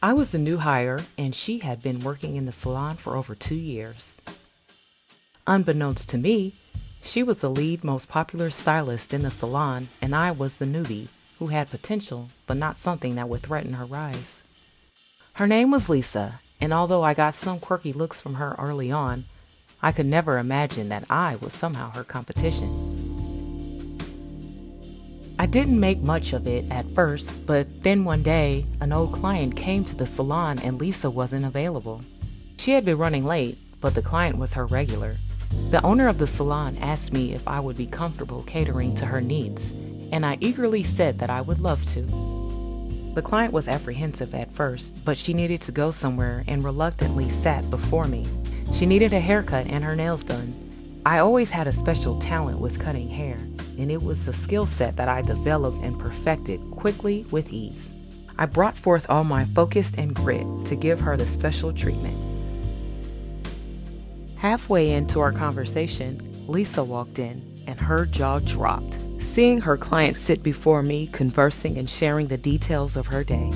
I was a new hire, and she had been working in the salon for over 2 years. Unbeknownst to me, she was the lead most popular stylist in the salon, and I was the newbie who had potential but not something that would threaten her rise. Her name was Lisa, and although I got some quirky looks from her early on, I could never imagine that I was somehow her competition. I didn't make much of it at first, but then one day, an old client came to the salon and Lisa wasn't available. She had been running late, but the client was her regular. The owner of the salon asked me if I would be comfortable catering to her needs, and I eagerly said that I would love to. The client was apprehensive at first, but she needed to go somewhere and reluctantly sat before me. She needed a haircut and her nails done. I always had a special talent with cutting hair, and it was a skill set that I developed and perfected quickly with ease. I brought forth all my focus and grit to give her the special treatment. Halfway into our conversation, Lisa walked in, and her jaw dropped, seeing her client sit before me, conversing and sharing the details of her day.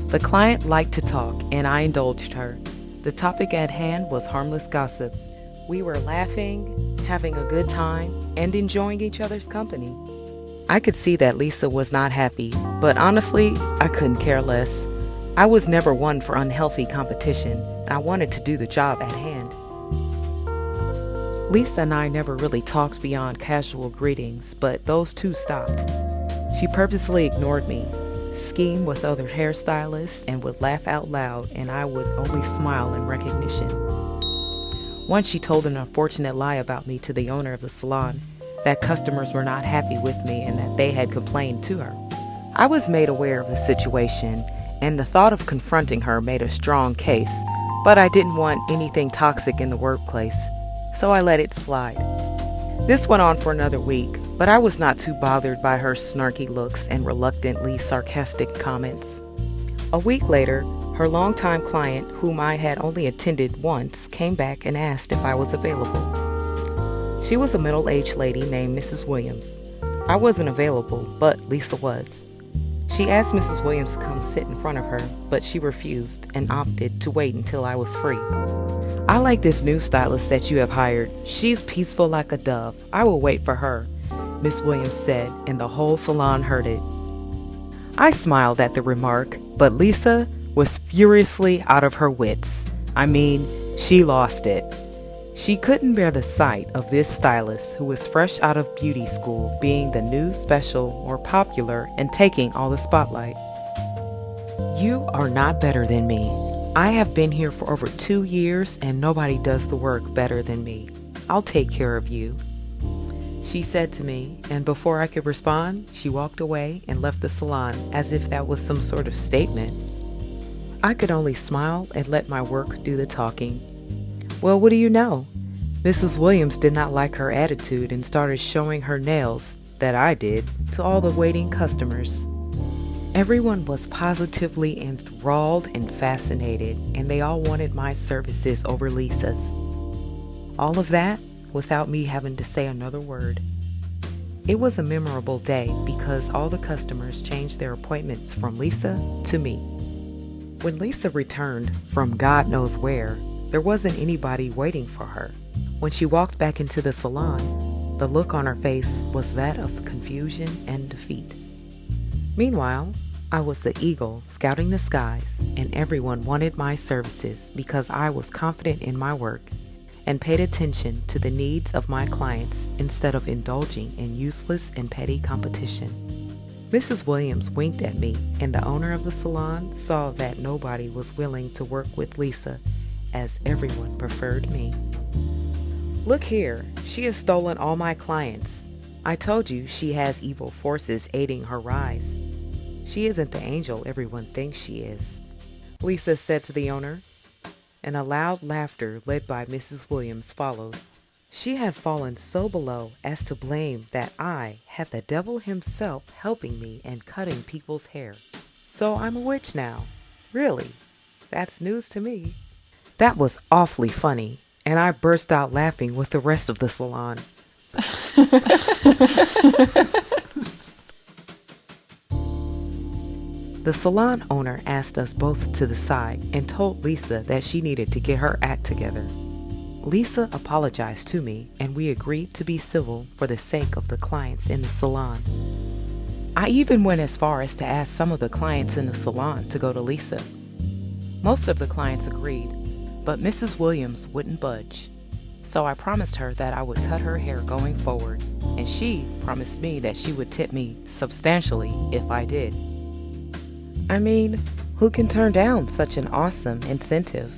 The client liked to talk, and I indulged her. The topic at hand was harmless gossip. We were laughing, having a good time, and enjoying each other's company. I could see that Lisa was not happy, but honestly, I couldn't care less. I was never one for unhealthy competition. I wanted to do the job at hand. Lisa and I never really talked beyond casual greetings, but those two stopped. She purposely ignored me, schemed with other hairstylists, and would laugh out loud, and I would only smile in recognition. Once she told an unfortunate lie about me to the owner of the salon, that customers were not happy with me and that they had complained to her. I was made aware of the situation, and the thought of confronting her made a strong case, but I didn't want anything toxic in the workplace, so I let it slide. This went on for another week, but I was not too bothered by her snarky looks and reluctantly sarcastic comments. A week later, her longtime client, whom I had only attended once, came back and asked if I was available. She was a middle-aged lady named Mrs. Williams. I wasn't available, but Lisa was. She asked Mrs. Williams to come sit in front of her, but she refused and opted to wait until I was free. "I like this new stylist that you have hired. She's peaceful like a dove. I will wait for her," Miss Williams said, and the whole salon heard it. I smiled at the remark, but Lisa was furiously out of her wits. I mean, she lost it. She couldn't bear the sight of this stylist who was fresh out of beauty school being the new special or popular and taking all the spotlight. "You are not better than me. I have been here for over 2 years and nobody does the work better than me. I'll take care of you," she said to me, and before I could respond, she walked away and left the salon as if that was some sort of statement. I could only smile and let my work do the talking. Well, what do you know? Mrs. Williams did not like her attitude and started showing her nails, that I did, to all the waiting customers. Everyone was positively enthralled and fascinated, and they all wanted my services over Lisa's. All of that without me having to say another word. It was a memorable day because all the customers changed their appointments from Lisa to me. When Lisa returned from God knows where, there wasn't anybody waiting for her. When she walked back into the salon, the look on her face was that of confusion and defeat. Meanwhile, I was the eagle scouting the skies, and everyone wanted my services because I was confident in my work and paid attention to the needs of my clients instead of indulging in useless and petty competition. Mrs. Williams winked at me, and the owner of the salon saw that nobody was willing to work with Lisa, as everyone preferred me. "Look here, she has stolen all my clients. I told you she has evil forces aiding her rise. She isn't the angel everyone thinks she is," Lisa said to the owner, and a loud laughter led by Mrs. Williams followed. She had fallen so below as to blame that I had the devil himself helping me and cutting people's hair. So I'm a witch now. Really? That's news to me. That was awfully funny, and I burst out laughing with the rest of the salon. The salon owner asked us both to the side and told Lisa that she needed to get her act together. Lisa apologized to me and we agreed to be civil for the sake of the clients in the salon. I even went as far as to ask some of the clients in the salon to go to Lisa. Most of the clients agreed, but Mrs. Williams wouldn't budge. So I promised her that I would cut her hair going forward, and she promised me that she would tip me substantially if I did. I mean, who can turn down such an awesome incentive?